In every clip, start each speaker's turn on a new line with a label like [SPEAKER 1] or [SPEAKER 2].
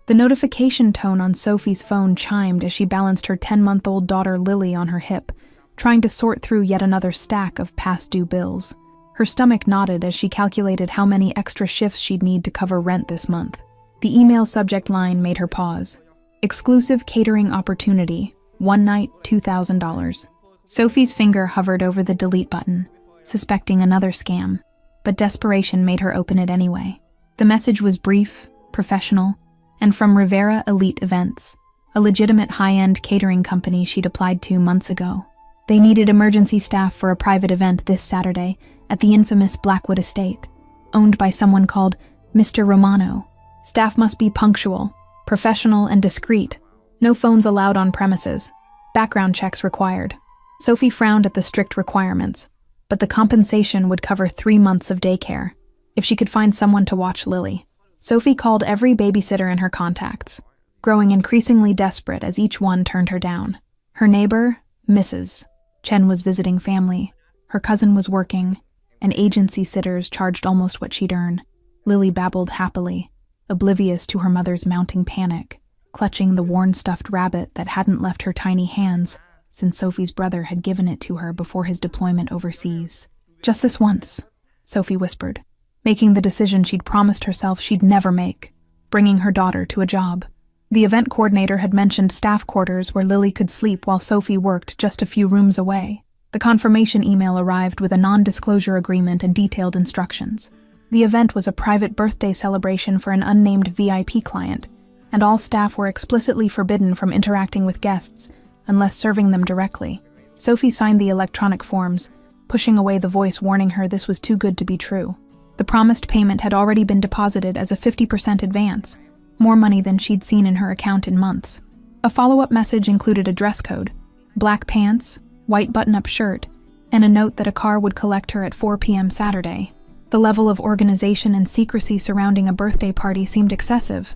[SPEAKER 1] The notification tone on Sophie's phone chimed as she balanced her 10-month-old daughter Lily on her hip, trying to sort through yet another stack of past-due bills. Her stomach knotted as she calculated how many extra shifts she'd need to cover rent this month. The email subject line made her pause. Exclusive catering opportunity. One night, $2,000. Sophie's finger hovered over the delete button, suspecting another scam, but desperation made her open it anyway. The message was brief, professional, and from Rivera Elite Events, a legitimate high-end catering company she'd applied to months ago. They needed emergency staff for a private event this Saturday at the infamous Blackwood Estate, owned by someone called Mr. Romano. Staff must be punctual, professional, and discreet. No phones allowed on premises. Background checks required. Sophie frowned at the strict requirements, but the compensation would cover 3 months of daycare, if she could find someone to watch Lily. Sophie called every babysitter in her contacts, growing increasingly desperate as each one turned her down. Her neighbor, Mrs. Chen, was visiting family. Her cousin was working, and agency sitters charged almost what she'd earn. Lily babbled happily, oblivious to her mother's mounting panic, clutching the worn stuffed rabbit that hadn't left her tiny hands since Sophie's brother had given it to her before his deployment overseas. Just this once, Sophie whispered, making the decision she'd promised herself she'd never make, bringing her daughter to a job. The event coordinator had mentioned staff quarters where Lily could sleep while Sophie worked just a few rooms away. The confirmation email arrived with a non-disclosure agreement and detailed instructions. The event was a private birthday celebration for an unnamed VIP client, and all staff were explicitly forbidden from interacting with guests unless serving them directly. Sophie signed the electronic forms, pushing away the voice warning her this was too good to be true. The promised payment had already been deposited as a 50% advance, more money than she'd seen in her account in months. A follow-up message included a dress code, black pants, white button-up shirt, and a note that a car would collect her at 4 p.m. Saturday. The level of organization and secrecy surrounding a birthday party seemed excessive,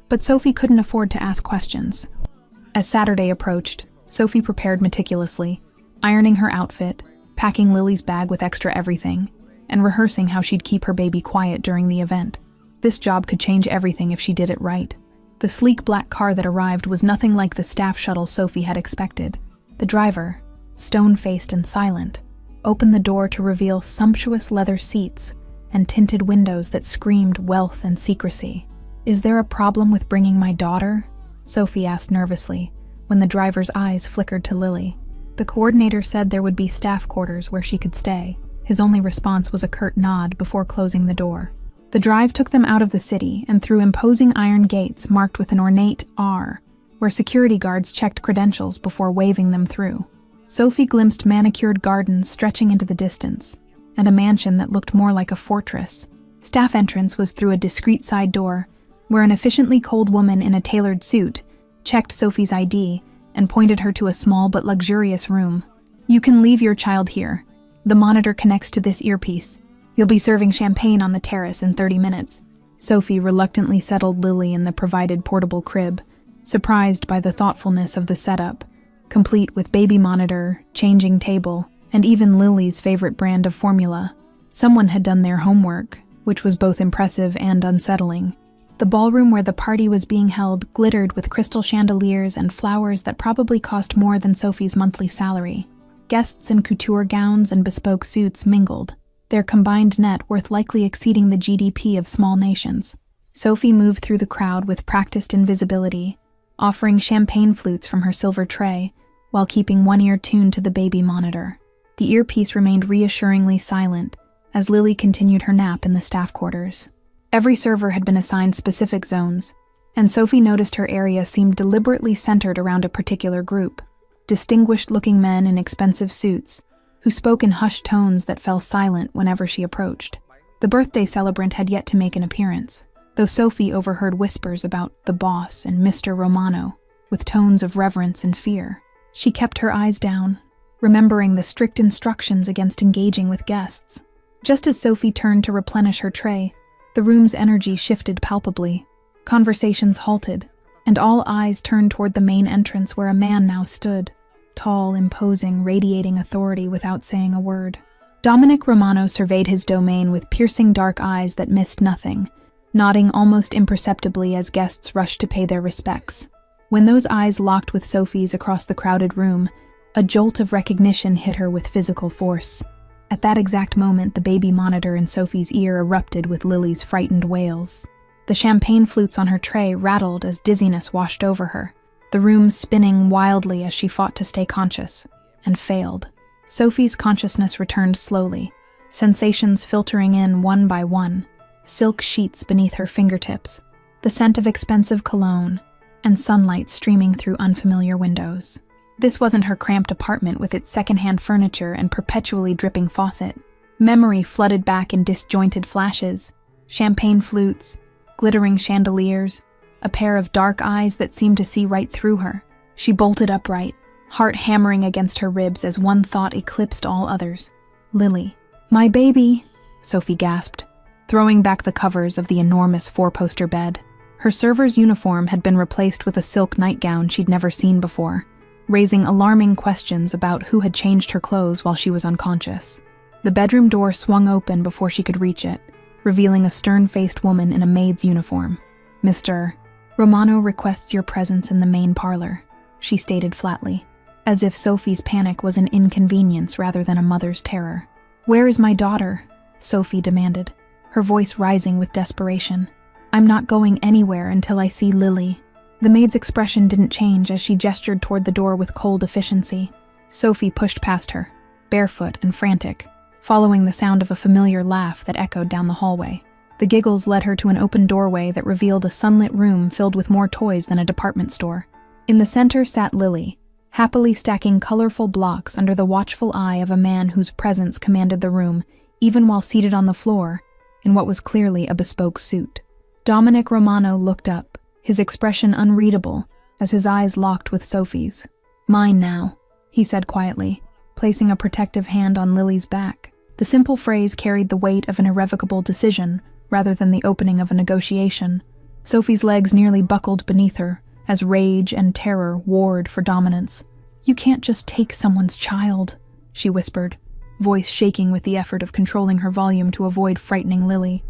[SPEAKER 1] but Sophie couldn't afford to ask questions. As Saturday approached, Sophie prepared meticulously, ironing her outfit, packing Lily's bag with extra everything, and rehearsing how she'd keep her baby quiet during the event. This job could change everything if she did it right. The sleek black car that arrived was nothing like the staff shuttle Sophie had expected. The driver, stone-faced and silent, opened the door to reveal sumptuous leather seats and tinted windows that screamed wealth and secrecy. "Is there a problem with bringing my daughter?" Sophie asked nervously, when the driver's eyes flickered to Lily. The coordinator said there would be staff quarters where she could stay. His only response was a curt nod before closing the door. The drive took them out of the city and through imposing iron gates marked with an ornate R, where security guards checked credentials before waving them through. Sophie glimpsed manicured gardens stretching into the distance, and a mansion that looked more like a fortress. Staff entrance was through a discreet side door, where an efficiently cold woman in a tailored suit checked Sophie's ID and pointed her to a small but luxurious room. "You can leave your child here. The monitor connects to this earpiece. You'll be serving champagne on the terrace in 30 minutes. Sophie reluctantly settled Lily in the provided portable crib, surprised by the thoughtfulness of the setup, complete with baby monitor, changing table, and even Lily's favorite brand of formula. Someone had done their homework, which was both impressive and unsettling. The ballroom where the party was being held glittered with crystal chandeliers and flowers that probably cost more than Sophie's monthly salary. Guests in couture gowns and bespoke suits mingled, their combined net worth likely exceeding the GDP of small nations. Sophie moved through the crowd with practiced invisibility, offering champagne flutes from her silver tray, while keeping one ear tuned to the baby monitor. The earpiece remained reassuringly silent as Lily continued her nap in the staff quarters. Every server had been assigned specific zones, and Sophie noticed her area seemed deliberately centered around a particular group. Distinguished-looking men in expensive suits, who spoke in hushed tones that fell silent whenever she approached. The birthday celebrant had yet to make an appearance, though Sophie overheard whispers about the boss and Mr. Romano, with tones of reverence and fear. She kept her eyes down, remembering the strict instructions against engaging with guests. Just as Sophie turned to replenish her tray, the room's energy shifted palpably. Conversations halted, and all eyes turned toward the main entrance where a man now stood, tall, imposing, radiating authority without saying a word. Dominic Romano surveyed his domain with piercing dark eyes that missed nothing, nodding almost imperceptibly as guests rushed to pay their respects. When those eyes locked with Sophie's across the crowded room, a jolt of recognition hit her with physical force. At that exact moment, the baby monitor in Sophie's ear erupted with Lily's frightened wails. The champagne flutes on her tray rattled as dizziness washed over her, the room spinning wildly as she fought to stay conscious, and failed. Sophie's consciousness returned slowly, sensations filtering in one by one, silk sheets beneath her fingertips, the scent of expensive cologne, and sunlight streaming through unfamiliar windows. This wasn't her cramped apartment with its secondhand furniture and perpetually dripping faucet. Memory flooded back in disjointed flashes, champagne flutes, glittering chandeliers, a pair of dark eyes that seemed to see right through her. She bolted upright, heart hammering against her ribs as one thought eclipsed all others. Lily. "My baby," Sophie gasped, throwing back the covers of the enormous four-poster bed. Her server's uniform had been replaced with a silk nightgown she'd never seen before, raising alarming questions about who had changed her clothes while she was unconscious. The bedroom door swung open before she could reach it, revealing a stern-faced woman in a maid's uniform. "Mr. Romano requests your presence in the main parlor," she stated flatly, as if Sophie's panic was an inconvenience rather than a mother's terror. "Where is my daughter?" Sophie demanded, her voice rising with desperation. "I'm not going anywhere until I see Lily." The maid's expression didn't change as she gestured toward the door with cold efficiency. Sophie pushed past her, barefoot and frantic, following the sound of a familiar laugh that echoed down the hallway. The giggles led her to an open doorway that revealed a sunlit room filled with more toys than a department store. In the center sat Lily, happily stacking colorful blocks under the watchful eye of a man whose presence commanded the room, even while seated on the floor, in what was clearly a bespoke suit. Dominic Romano looked up, his expression unreadable, as his eyes locked with Sophie's. "Mine now," he said quietly, placing a protective hand on Lily's back. The simple phrase carried the weight of an irrevocable decision, rather than the opening of a negotiation. Sophie's legs nearly buckled beneath her, as rage and terror warred for dominance. "You can't just take someone's child," she whispered, voice shaking with the effort of controlling her volume to avoid frightening Lily.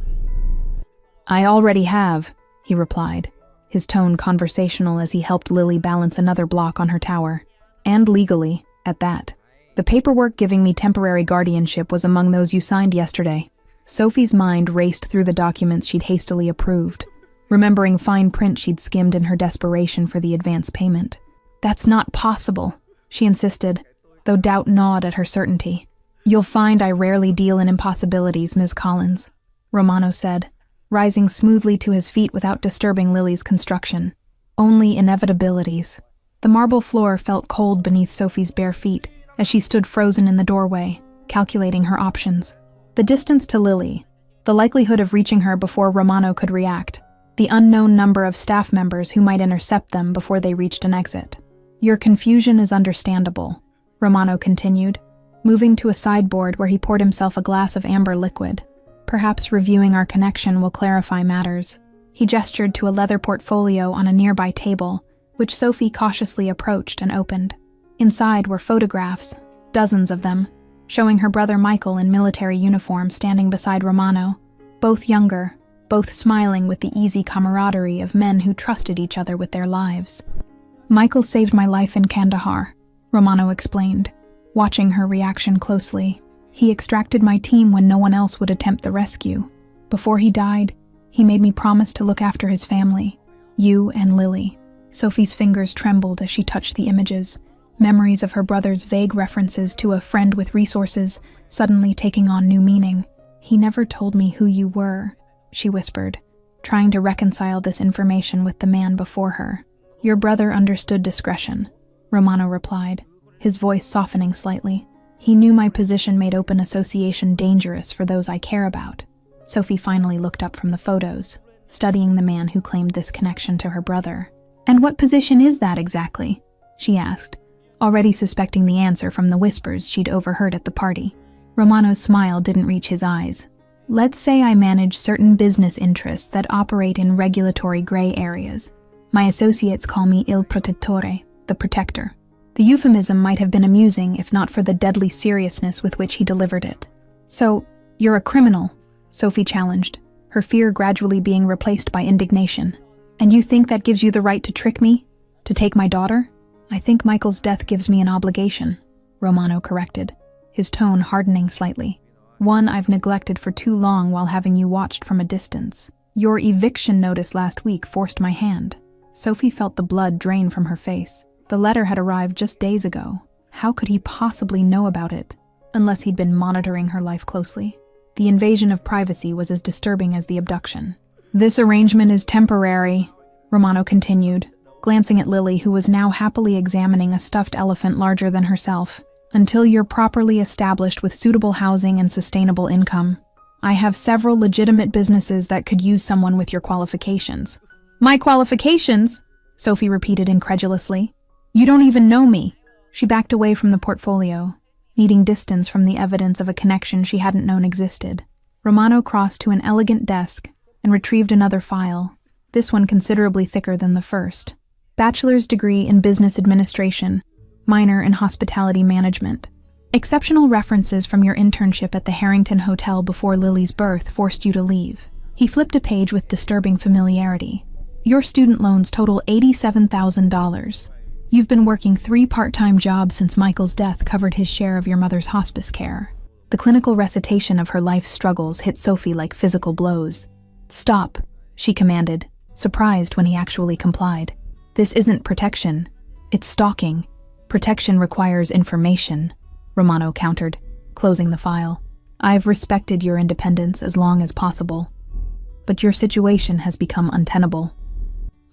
[SPEAKER 1] "I already have," he replied, his tone conversational as he helped Lily balance another block on her tower. "And legally, at that. The paperwork giving me temporary guardianship was among those you signed yesterday." Sophie's mind raced through the documents she'd hastily approved, remembering fine print she'd skimmed in her desperation for the advance payment. "That's not possible," she insisted, though doubt gnawed at her certainty. "You'll find I rarely deal in impossibilities, Ms. Collins," Romano said, rising smoothly to his feet without disturbing Lily's construction. "Only inevitabilities." The marble floor felt cold beneath Sophie's bare feet as she stood frozen in the doorway, calculating her options. The distance to Lily, the likelihood of reaching her before Romano could react, the unknown number of staff members who might intercept them before they reached an exit. "Your confusion is understandable," Romano continued, moving to a sideboard where he poured himself a glass of amber liquid. "Perhaps reviewing our connection will clarify matters." He gestured to a leather portfolio on a nearby table, which Sophie cautiously approached and opened. Inside were photographs, dozens of them, showing her brother Michael in military uniform standing beside Romano, both younger, both smiling with the easy camaraderie of men who trusted each other with their lives. "Michael saved my life in Kandahar," Romano explained, watching her reaction closely. "He extracted my team when no one else would attempt the rescue. Before he died, he made me promise to look after his family, you and Lily." Sophie's fingers trembled as she touched the images, memories of her brother's vague references to a friend with resources suddenly taking on new meaning. "He never told me who you were," she whispered, trying to reconcile this information with the man before her. "Your brother understood discretion," Romano replied, his voice softening slightly. "He knew my position made open association dangerous for those I care about." Sophie finally looked up from the photos, studying the man who claimed this connection to her brother. "And what position is that exactly?" she asked, already suspecting the answer from the whispers she'd overheard at the party. Romano's smile didn't reach his eyes. "Let's say I manage certain business interests that operate in regulatory gray areas. My associates call me Il Protettore, the protector." The euphemism might have been amusing if not for the deadly seriousness with which he delivered it. "So, you're a criminal?" Sophie challenged, her her fear gradually being replaced by indignation. "And you think that gives you the right to trick me? To take my daughter?" "I think Michael's death gives me an obligation," Romano corrected, his tone hardening slightly. "One I've neglected for too long while having you watched from a distance. Your eviction notice last week forced my hand." Sophie felt the blood drain from her face. The letter had arrived just days ago. How could he possibly know about it, unless he'd been monitoring her life closely? The invasion of privacy was as disturbing as the abduction. "This arrangement is temporary," Romano continued, glancing at Lily, who was now happily examining a stuffed elephant larger than herself, "until you're properly established with suitable housing and sustainable income. I have several legitimate businesses that could use someone with your qualifications." "My qualifications?" Sophie repeated incredulously. "You don't even know me." She backed away from the portfolio, needing distance from the evidence of a connection she hadn't known existed. Romano crossed to an elegant desk and retrieved another file, this one considerably thicker than the first. "Bachelor's degree in business administration, minor in hospitality management. Exceptional references from your internship at the Harrington Hotel before Lily's birth forced you to leave." He flipped a page with disturbing familiarity. "Your student loans total $87,000. You've been working 3 part-time jobs since Michael's death covered his share of your mother's hospice care." The clinical recitation of her life's struggles hit Sophie like physical blows. "Stop," she commanded, surprised when he actually complied. "This isn't protection. It's stalking. Protection requires information," Romano countered, closing the file. "I've respected your independence as long as possible, but your situation has become untenable.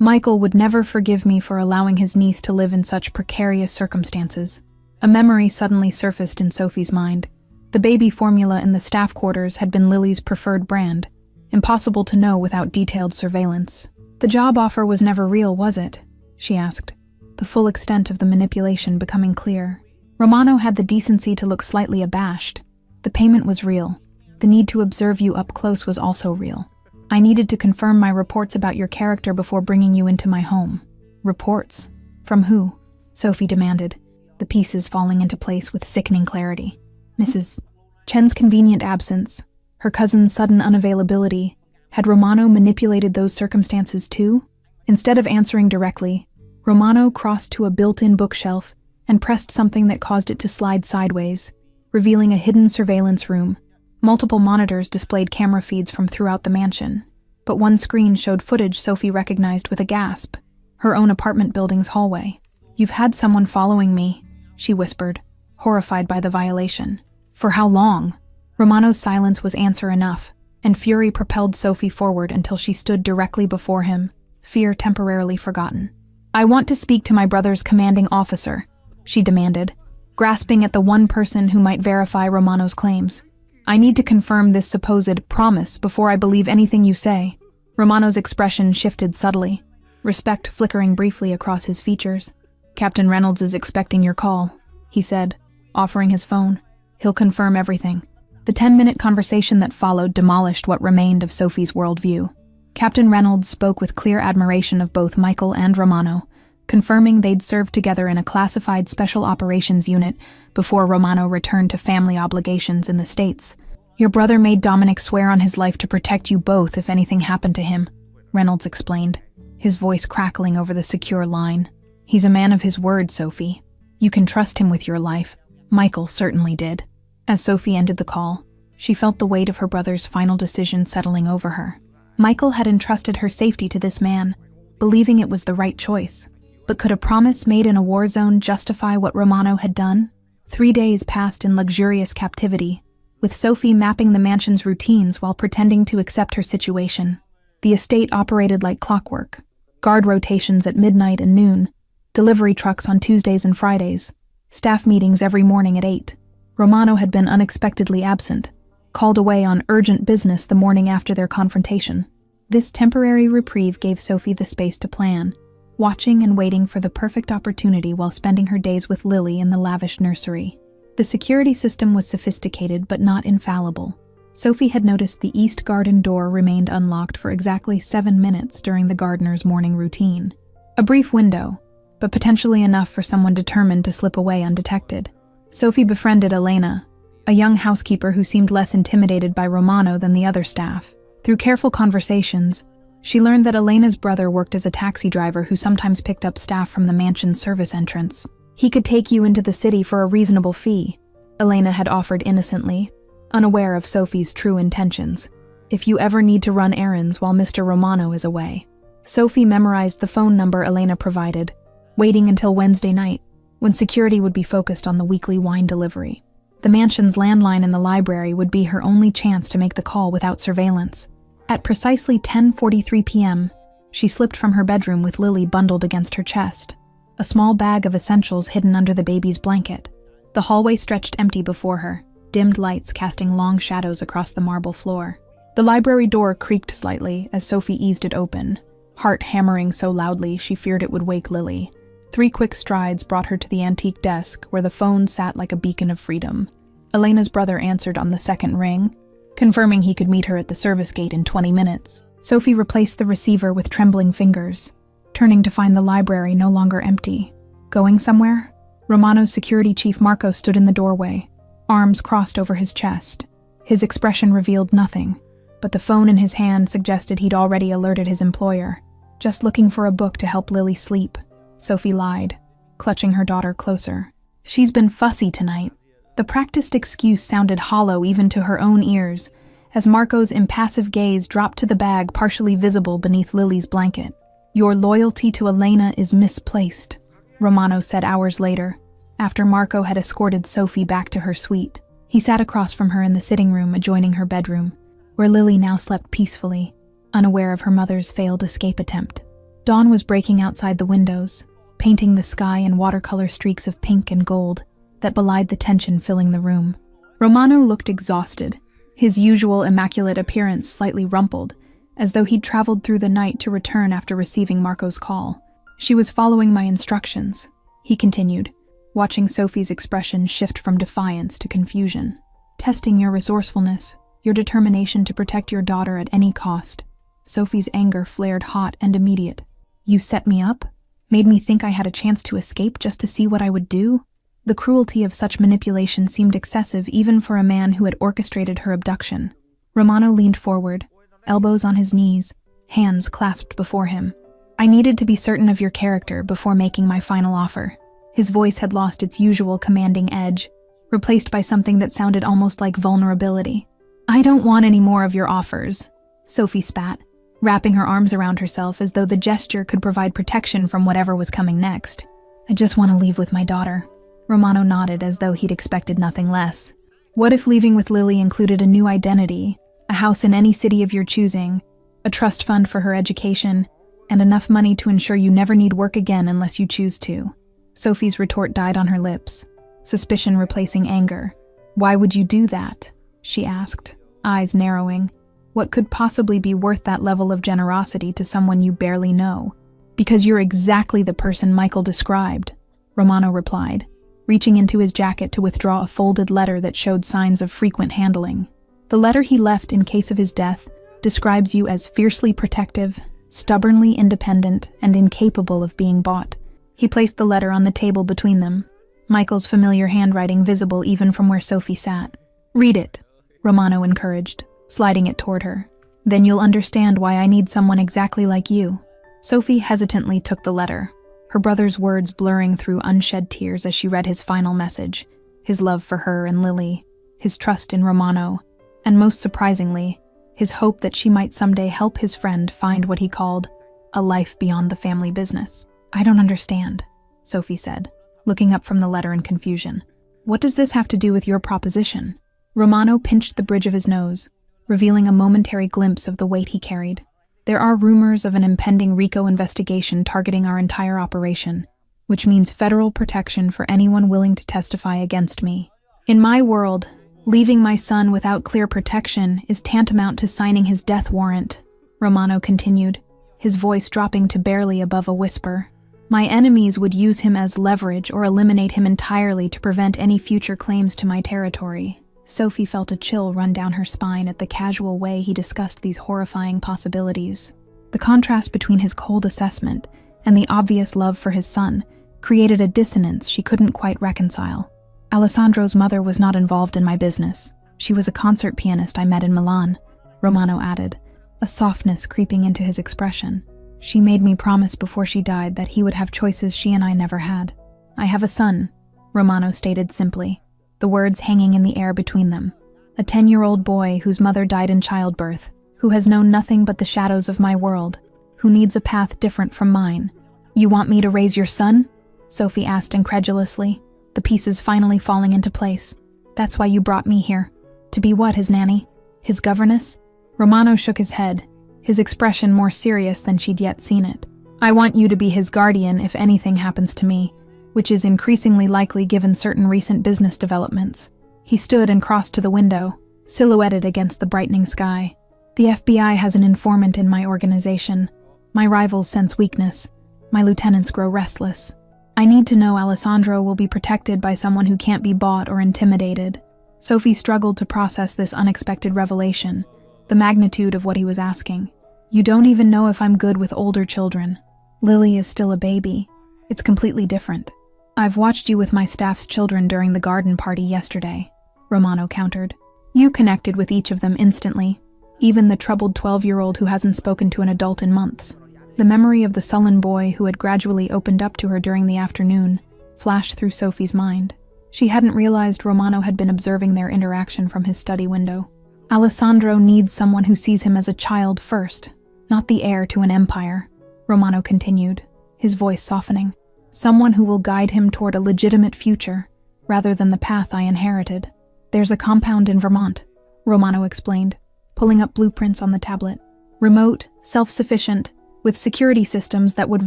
[SPEAKER 1] Michael would never forgive me for allowing his niece to live in such precarious circumstances." A memory suddenly surfaced in Sophie's mind. The baby formula in the staff quarters had been Lily's preferred brand, impossible to know without detailed surveillance. "The job offer was never real, was it?" she asked, the full extent of the manipulation becoming clear. Romano had the decency to look slightly abashed. "The payment was real. The need to observe you up close was also real. I needed to confirm my reports about your character before bringing you into my home." "Reports? From who?" Sophie demanded, the pieces falling into place with sickening clarity. Mrs. Chen's convenient absence, her cousin's sudden unavailability. Had Romano manipulated those circumstances too? Instead of answering directly, Romano crossed to a built-in bookshelf and pressed something that caused it to slide sideways, revealing a hidden surveillance room. Multiple monitors displayed camera feeds from throughout the mansion, but one screen showed footage Sophie recognized with a gasp, her own apartment building's hallway. "You've had someone following me," she whispered, horrified by the violation. "For how long?" Romano's silence was answer enough, and fury propelled Sophie forward until she stood directly before him, fear temporarily forgotten. "I want to speak to my brother's commanding officer," she demanded, grasping at the one person who might verify Romano's claims. "I need to confirm this supposed promise before I believe anything you say." Romano's expression shifted subtly, respect flickering briefly across his features. "Captain Reynolds is expecting your call," he said, offering his phone. "He'll confirm everything." The 10-minute conversation that followed demolished what remained of Sophie's worldview. Captain Reynolds spoke with clear admiration of both Michael and Romano, confirming they'd served together in a classified special operations unit before Romano returned to family obligations in the States. "Your brother made Dominic swear on his life to protect you both if anything happened to him," Reynolds explained, his voice crackling over the secure line. "He's a man of his word, Sophie. You can trust him with your life. Michael certainly did." As Sophie ended the call, she felt the weight of her brother's final decision settling over her. Michael had entrusted her safety to this man, believing it was the right choice. But could a promise made in a war zone justify what Romano had done? 3 days passed in luxurious captivity, with Sophie mapping the mansion's routines while pretending to accept her situation. The estate operated like clockwork. Guard rotations at midnight and noon, delivery trucks on Tuesdays and Fridays, staff meetings every morning at 8. Romano had been unexpectedly absent, called away on urgent business the morning after their confrontation. This temporary reprieve gave Sophie the space to plan, watching and waiting for the perfect opportunity while spending her days with Lily in the lavish nursery. The security system was sophisticated but not infallible. Sophie had noticed the east garden door remained unlocked for exactly 7 minutes during the gardener's morning routine. A brief window, but potentially enough for someone determined to slip away undetected. Sophie befriended Elena, a young housekeeper who seemed less intimidated by Romano than the other staff. Through careful conversations, she learned that Elena's brother worked as a taxi driver who sometimes picked up staff from the mansion's service entrance. "He could take you into the city for a reasonable fee," Elena had offered innocently, unaware of Sophie's true intentions, "if you ever need to run errands while Mr. Romano is away." Sophie memorized the phone number Elena provided, waiting until Wednesday night, when security would be focused on the weekly wine delivery. The mansion's landline in the library would be her only chance to make the call without surveillance. At precisely 10:43 p.m., she slipped from her bedroom with Lily bundled against her chest, a small bag of essentials hidden under the baby's blanket. The hallway stretched empty before her, dimmed lights casting long shadows across the marble floor. The library door creaked slightly as Sophie eased it open, heart hammering so loudly she feared it would wake Lily. 3 quick strides brought her to the antique desk where the phone sat like a beacon of freedom. Elena's brother answered on the second ring, confirming he could meet her at the service gate in 20 minutes. Sophie replaced the receiver with trembling fingers, turning to find the library no longer empty. Going somewhere? Romano's security chief Marco stood in the doorway, arms crossed over his chest. His expression revealed nothing, but the phone in his hand suggested he'd already alerted his employer. "Just looking for a book to help Lily sleep," Sophie lied, clutching her daughter closer. "She's been fussy tonight." The practiced excuse sounded hollow even to her own ears, as Marco's impassive gaze dropped to the bag partially visible beneath Lily's blanket. "Your loyalty to Elena is misplaced," Romano said hours later, after Marco had escorted Sophie back to her suite. He sat across from her in the sitting room adjoining her bedroom, where Lily now slept peacefully, unaware of her mother's failed escape attempt. Dawn was breaking outside the windows, painting the sky in watercolor streaks of pink and gold that belied the tension filling the room. Romano looked exhausted, his usual immaculate appearance slightly rumpled, as though he'd traveled through the night to return after receiving Marco's call. "She was following my instructions," he continued, watching Sophie's expression shift from defiance to confusion. "Testing your resourcefulness, your determination to protect your daughter at any cost." Sophie's anger flared hot and immediate. "You set me up? Made me think I had a chance to escape just to see what I would do?" The cruelty of such manipulation seemed excessive even for a man who had orchestrated her abduction. Romano leaned forward, elbows on his knees, hands clasped before him. "I needed to be certain of your character before making my final offer." His voice had lost its usual commanding edge, replaced by something that sounded almost like vulnerability. "I don't want any more of your offers," Sophie spat, wrapping her arms around herself as though the gesture could provide protection from whatever was coming next. "I just want to leave with my daughter." Romano nodded as though he'd expected nothing less. What if leaving with Lily included a new identity, a house in any city of your choosing, a trust fund for her education, and enough money to ensure you never need work again unless you choose to? Sophie's retort died on her lips, suspicion replacing anger. "Why would you do that?" she asked, eyes narrowing. "What could possibly be worth that level of generosity to someone you barely know?" "Because you're exactly the person Michael described," Romano replied, reaching into his jacket to withdraw a folded letter that showed signs of frequent handling. "The letter he left in case of his death describes you as fiercely protective, stubbornly independent, and incapable of being bought." He placed the letter on the table between them, Michael's familiar handwriting visible even from where Sophie sat. "Read it," Romano encouraged, sliding it toward her. "Then you'll understand why I need someone exactly like you." Sophie hesitantly took the letter, her brother's words blurring through unshed tears as she read his final message, his love for her and Lily, his trust in Romano, and most surprisingly, his hope that she might someday help his friend find what he called a life beyond the family business. "I don't understand," Sophie said, looking up from the letter in confusion. "What does this have to do with your proposition?" Romano pinched the bridge of his nose, revealing a momentary glimpse of the weight he carried. "There are rumors of an impending RICO investigation targeting our entire operation, which means federal protection for anyone willing to testify against me. In my world, leaving my son without clear protection is tantamount to signing his death warrant," Romano continued, his voice dropping to barely above a whisper. "My enemies would use him as leverage or eliminate him entirely to prevent any future claims to my territory." Sophie felt a chill run down her spine at the casual way he discussed these horrifying possibilities. The contrast between his cold assessment and the obvious love for his son created a dissonance she couldn't quite reconcile. "Alessandro's mother was not involved in my business. She was a concert pianist I met in Milan," Romano added, a softness creeping into his expression. She made me promise before she died that he would have choices she and I never had. I have a son, Romano stated simply, the words hanging in the air between them. A 10-year-old boy whose mother died in childbirth, who has known nothing but the shadows of my world, who needs a path different from mine. You want me to raise your son? Sophie asked incredulously, the pieces finally falling into place. That's why you brought me here. To be what, his nanny? His governess? Romano shook his head, his expression more serious than she'd yet seen it. I want you to be his guardian if anything happens to me, which is increasingly likely given certain recent business developments. He stood and crossed to the window, silhouetted against the brightening sky. The FBI has an informant in my organization. My rivals sense weakness. My lieutenants grow restless. I need to know Alessandro will be protected by someone who can't be bought or intimidated. Sophie struggled to process this unexpected revelation, the magnitude of what he was asking. You don't even know if I'm good with older children. Lily is still a baby. It's completely different. I've watched you with my staff's children during the garden party yesterday, Romano countered. You connected with each of them instantly, even the troubled 12-year-old who hasn't spoken to an adult in months. The memory of the sullen boy who had gradually opened up to her during the afternoon flashed through Sophie's mind. She hadn't realized Romano had been observing their interaction from his study window. Alessandro needs someone who sees him as a child first, not the heir to an empire, Romano continued, his voice softening. Someone who will guide him toward a legitimate future, rather than the path I inherited. There's a compound in Vermont, Romano explained, pulling up blueprints on the tablet. Remote, self-sufficient, with security systems that would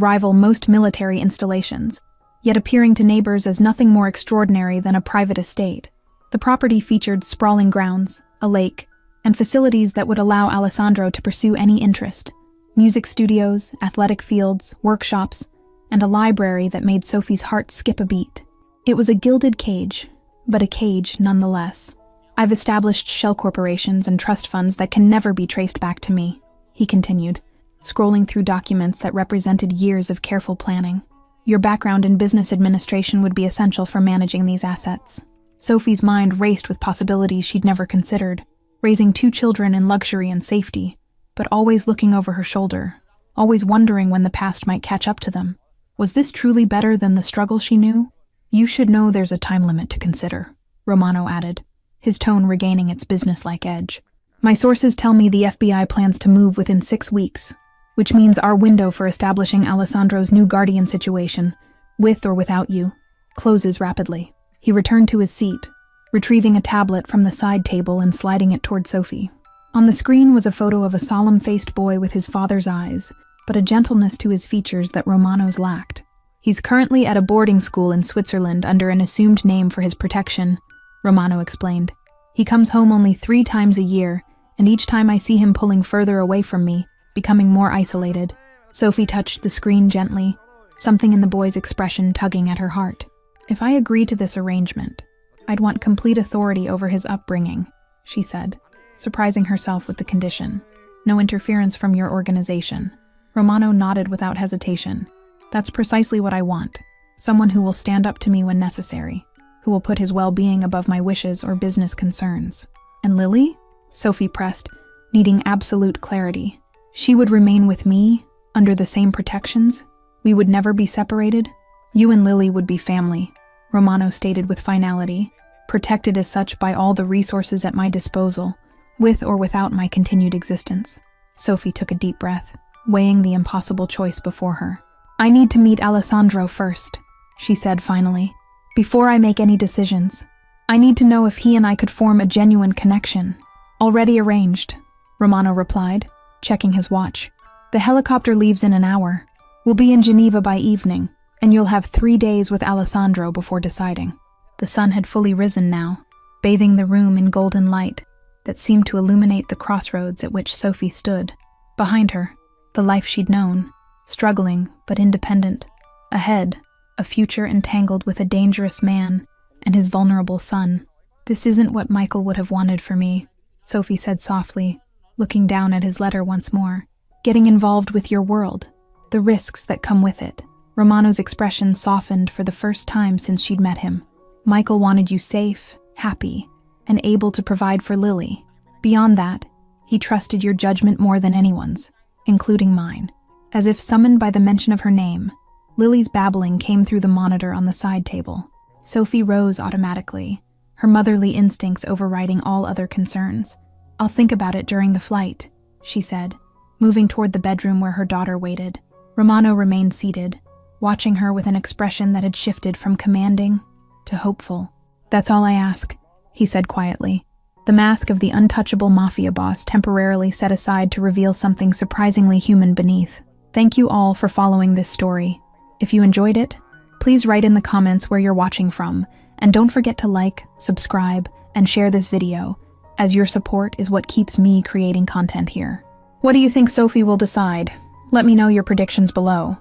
[SPEAKER 1] rival most military installations, yet appearing to neighbors as nothing more extraordinary than a private estate. The property featured sprawling grounds, a lake, and facilities that would allow Alessandro to pursue any interest. Music studios, athletic fields, workshops, and a library that made Sophie's heart skip a beat. It was a gilded cage, but a cage nonetheless. I've established shell corporations and trust funds that can never be traced back to me, he continued, scrolling through documents that represented years of careful planning. Your background in business administration would be essential for managing these assets. Sophie's mind raced with possibilities she'd never considered, raising 2 children in luxury and safety, but always looking over her shoulder, always wondering when the past might catch up to them. Was this truly better than the struggle she knew? You should know there's a time limit to consider, Romano added, his tone regaining its businesslike edge. My sources tell me the FBI plans to move within 6 weeks, which means our window for establishing Alessandro's new guardian situation, with or without you, closes rapidly. He returned to his seat, retrieving a tablet from the side table and sliding it toward Sophie. On the screen was a photo of a solemn-faced boy with his father's eyes, but a gentleness to his features that Romano's lacked. He's currently at a boarding school in Switzerland under an assumed name for his protection, Romano explained. He comes home only 3 times a year, and each time I see him pulling further away from me, becoming more isolated. Sophie touched the screen gently, something in the boy's expression tugging at her heart. If I agree to this arrangement, I'd want complete authority over his upbringing, she said, surprising herself with the condition. No interference from your organization. Romano nodded without hesitation. That's precisely what I want. Someone who will stand up to me when necessary, who will put his well-being above my wishes or business concerns. And Lily? Sophie pressed, needing absolute clarity. She would remain with me, under the same protections? We would never be separated? You and Lily would be family, Romano stated with finality, protected as such by all the resources at my disposal, with or without my continued existence. Sophie took a deep breath, weighing the impossible choice before her. I need to meet Alessandro first, she said finally, before I make any decisions. I need to know if he and I could form a genuine connection. Already arranged, Romano replied, checking his watch. The helicopter leaves in an hour. We'll be in Geneva by evening, and you'll have 3 days with Alessandro before deciding. The sun had fully risen now, bathing the room in golden light that seemed to illuminate the crossroads at which Sophie stood. Behind her, the life she'd known, struggling but independent. Ahead, a future entangled with a dangerous man and his vulnerable son. This isn't what Michael would have wanted for me, Sophie said softly, looking down at his letter once more. Getting involved with your world, the risks that come with it. Romano's expression softened for the first time since she'd met him. Michael wanted you safe, happy, and able to provide for Lily. Beyond that, He trusted your judgment more than anyone's, including mine. As if summoned by the mention of her name, Lily's babbling came through the monitor on the side table. Sophie rose automatically, her motherly instincts overriding all other concerns. "I'll think about it during the flight," she said, moving toward the bedroom where her daughter waited. Romano remained seated, watching her with an expression that had shifted from commanding to hopeful. "That's all I ask," he said quietly. The mask of the untouchable Mafia boss temporarily set aside to reveal something surprisingly human beneath. Thank you all for following this story. If you enjoyed it, please write in the comments where you're watching from, and don't forget to like, subscribe, and share this video, as your support is what keeps me creating content here. What do you think Sophie will decide? Let me know your predictions below.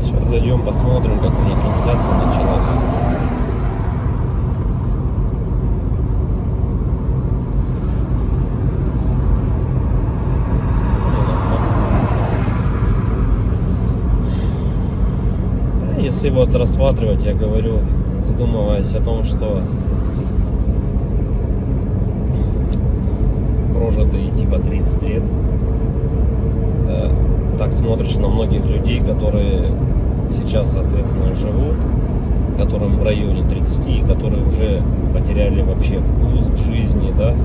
[SPEAKER 2] Сейчас зайдем, посмотрим, как у них трансляция началась. Если вот рассматривать, я говорю, задумываясь о том, что прожитые типа 30 лет, так смотришь на многих людей, которые сейчас, соответственно, живут, которым в районе 30, которые уже потеряли вообще вкус к жизни, да,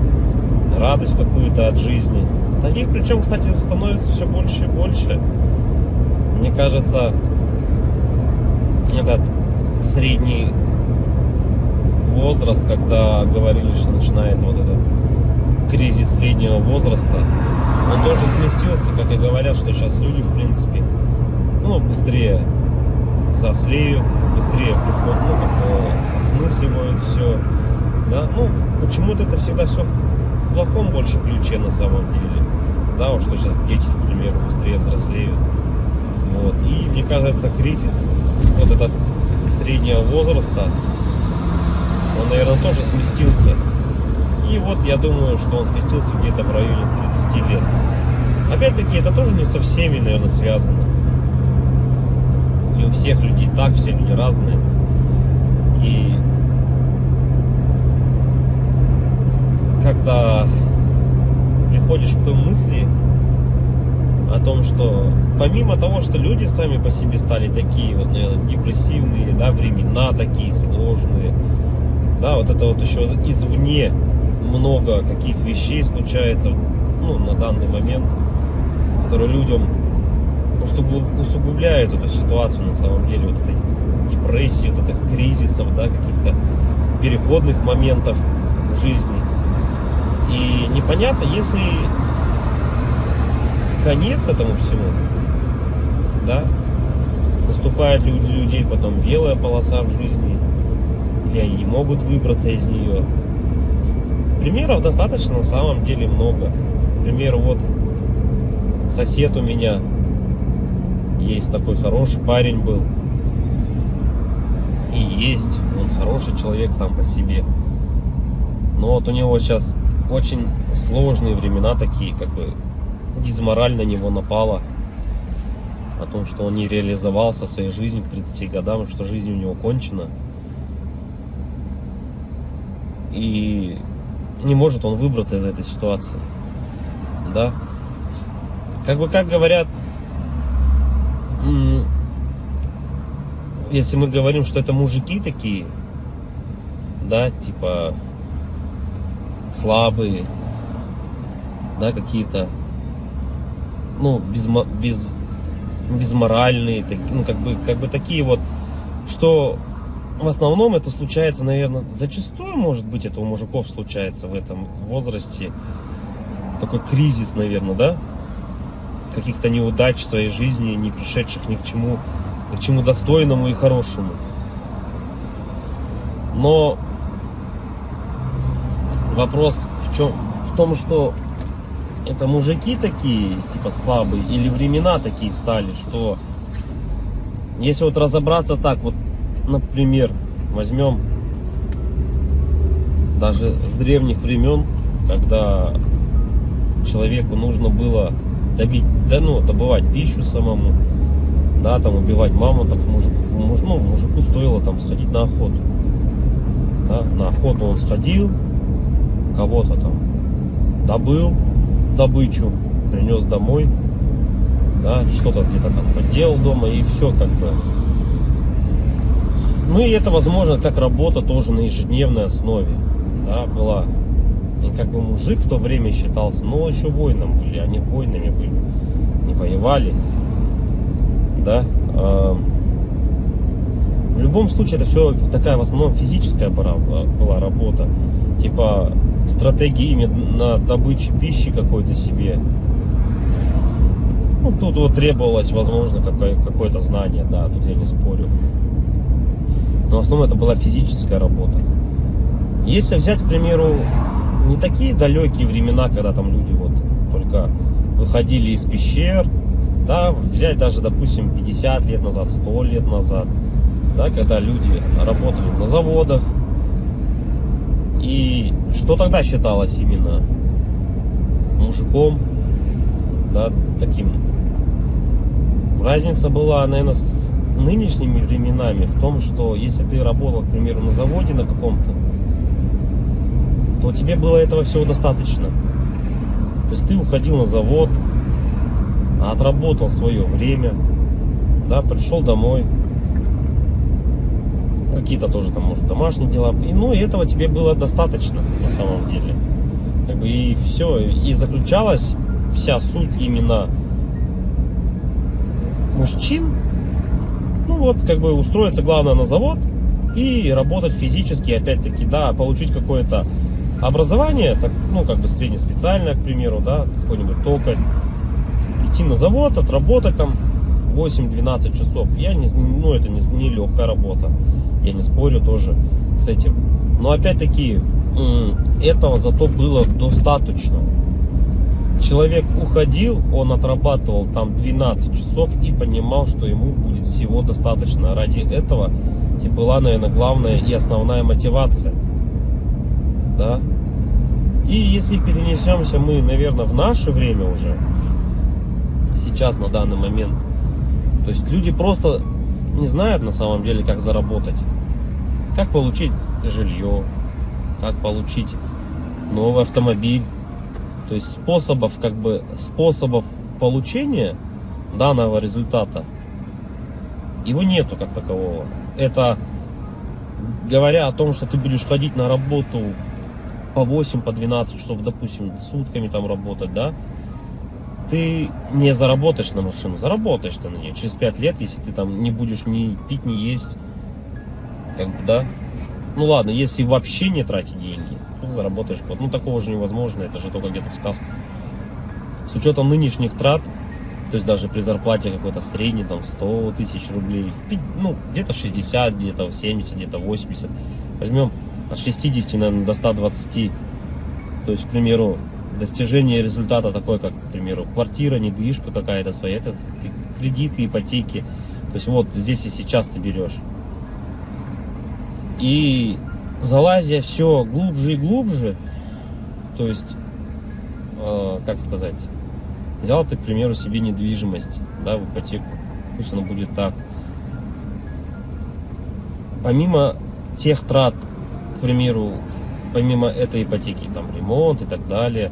[SPEAKER 2] радость какую-то от жизни. Таких, причем, кстати, становится все больше и больше. Мне кажется, этот средний возраст, когда говорили, что начинается вот этот кризис среднего возраста, он тоже сместился, как и говорят, что сейчас люди, в принципе, быстрее взрослеют, быстрее осмысливают все, да, почему-то это всегда все в плохом больше ключе на самом деле, да, вот что сейчас дети, к примеру, быстрее взрослеют, вот, и мне кажется, кризис вот этот среднего возраста, он, наверное, тоже сместился. И вот я думаю, что он сместился где-то в районе 30 лет. Опять-таки, это тоже не со всеми, наверное, связано. И у всех людей так, все люди разные. И как-то приходишь к той мысли о том, что помимо того, что люди сами по себе стали такие вот, наверное, депрессивные, да, времена такие сложные, да, вот это вот еще извне много каких вещей случается, на данный момент, которые людям усугубляют эту ситуацию на самом деле, вот этой депрессии, вот этих кризисов, да, каких-то переходных моментов в жизни. И непонятно, если конец этому всему, да, наступает для людей потом белая полоса в жизни, или они не могут выбраться из нее. Примеров достаточно на самом деле много. К примеру, вот сосед у меня есть такой хороший парень был, и есть, он хороший человек сам по себе, но вот у него сейчас очень сложные времена такие, как бы дизмораль на него напала, о том, что он не реализовался в своей жизни к 30 годам, что жизнь у него кончена. И не может он выбраться из этой ситуации. Да? Как говорят, если мы говорим, что это мужики такие, да, типа слабые, да, какие-то, безморальные, как бы такие вот, что в основном это случается, наверное, зачастую, может быть, это у мужиков случается в этом возрасте, такой кризис, наверное, да, каких-то неудач в своей жизни, не пришедших ни к чему достойному и хорошему. Но вопрос в том, что это мужики такие, типа слабые, или времена такие стали, что если вот разобраться так, вот, например, возьмем даже с древних времен, когда человеку нужно было добывать пищу самому, да, там убивать мамонтов, мужику стоило там сходить на охоту. Да, на охоту он сходил, кого-то там добыл добычу, принес домой, да, что-то где-то там поделал дома, и все как бы. Ну и это, возможно, как работа тоже на ежедневной основе, да, была. И как бы мужик в то время считался, но еще воином были, они воинами были, не воевали, да. В любом случае это все такая в основном физическая была работа, типа стратегии именно добычи пищи какой-то себе. Ну, тут вот требовалось, возможно, какое-то знание, да, тут я не спорю. Но в основном это была физическая работа. Если взять, к примеру, не такие далекие времена, когда там люди вот только выходили из пещер, да, взять даже, допустим, 50 лет назад, 100 лет назад, да, когда люди работали на заводах, и что тогда считалось именно мужиком, да, таким. Разница была, наверное, с нынешними временами в том, что если ты работал, к примеру, на заводе на каком-то, то тебе было этого всего достаточно. То есть ты уходил на завод, отработал свое время, да, пришел домой, какие-то тоже там, может, домашние дела, и, ну, и этого тебе было достаточно на самом деле. Как бы и все, и заключалась вся суть именно мужчин, ну вот, как бы устроиться главное на завод и работать физически, опять-таки, да, получить какое-то образование, так, ну, как бы среднеспециальное, к примеру, да, какой-нибудь токарь, идти на завод, отработать там 8-12 часов. Это не легкая работа, я не спорю тоже с этим. Но опять-таки, этого зато было достаточно. Человек уходил, он отрабатывал там 12 часов и понимал, что ему будет всего достаточно. Ради этого и была, наверное, главная и основная мотивация. Да? И если перенесемся мы, наверное, в наше время уже, сейчас, на данный момент, то есть люди просто не знают на самом деле, как заработать. Как получить жилье, как получить новый автомобиль. То есть способов получения данного результата его нету как такового. Это говоря о том, что ты будешь ходить на работу по 8, по 12 часов, допустим, сутками там работать, да, ты не заработаешь на машину, заработаешь ты на нее через 5 лет, если ты там не будешь ни пить, ни есть, как бы, да. Ну ладно, если вообще не тратить деньги, то заработаешь год. Ну такого же невозможно, это же только где-то в сказках. С учетом нынешних трат, то есть даже при зарплате какой-то средней, там 100 тысяч рублей, ну где-то 60, где-то 70, где-то 80, возьмем от 60, наверное, до 120, то есть, к примеру, достижение результата такой, как, к примеру, квартира, недвижка какая-то своя, это кредиты, ипотеки, то есть вот здесь и сейчас ты берешь. И залазя все глубже и глубже, то есть, как сказать, взял ты, к примеру, себе недвижимость, да, в ипотеку, пусть оно будет так. Помимо тех трат, к примеру, помимо этой ипотеки, там ремонт и так далее,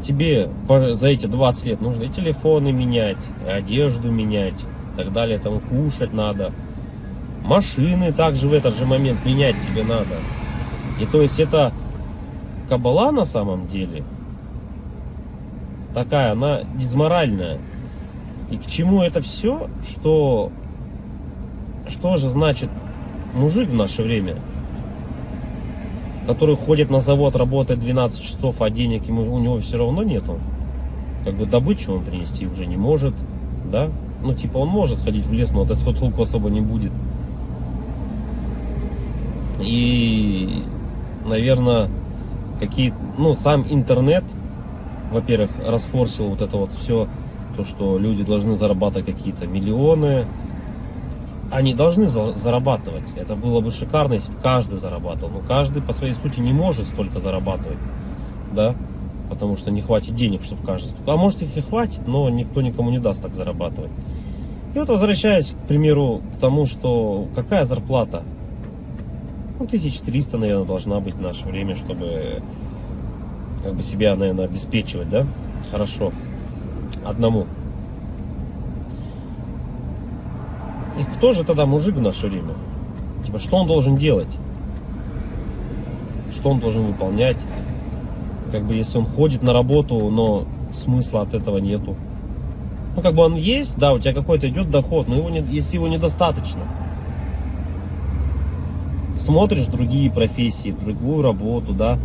[SPEAKER 2] тебе за эти 20 лет нужно и телефоны менять, и одежду менять, и так далее, там кушать надо. Машины также в этот же момент менять тебе надо. И то есть это кабала на самом деле такая, она дизморальная. И к чему это все? Что же значит мужик в наше время, который ходит на завод, работает 12 часов, а денег у него все равно нету. Как бы добычу он принести уже не может, да? Ну типа он может сходить в лес, но от этого толку особо не будет. И, наверное, сам интернет, во-первых, расфорсил вот это вот все, то, что люди должны зарабатывать какие-то миллионы. Они должны зарабатывать. Это было бы шикарно, если бы каждый зарабатывал. Но каждый по своей сути не может столько зарабатывать, да? потому что не хватит денег, чтобы каждый. А может их и хватит, но никто никому не даст так зарабатывать. И вот возвращаясь, к примеру, к тому, что какая зарплата? Ну, 1300, наверное, должна быть в наше время, чтобы как бы себя, наверное, обеспечивать, да? Хорошо. Одному. И кто же тогда мужик в наше время? Типа, что он должен делать? Что он должен выполнять? Как бы, если он ходит на работу, но смысла от этого нету. Ну, как бы он есть, да, у тебя какой-то идет доход, но его не, если его недостаточно. Смотришь другие профессии, другую работу, да,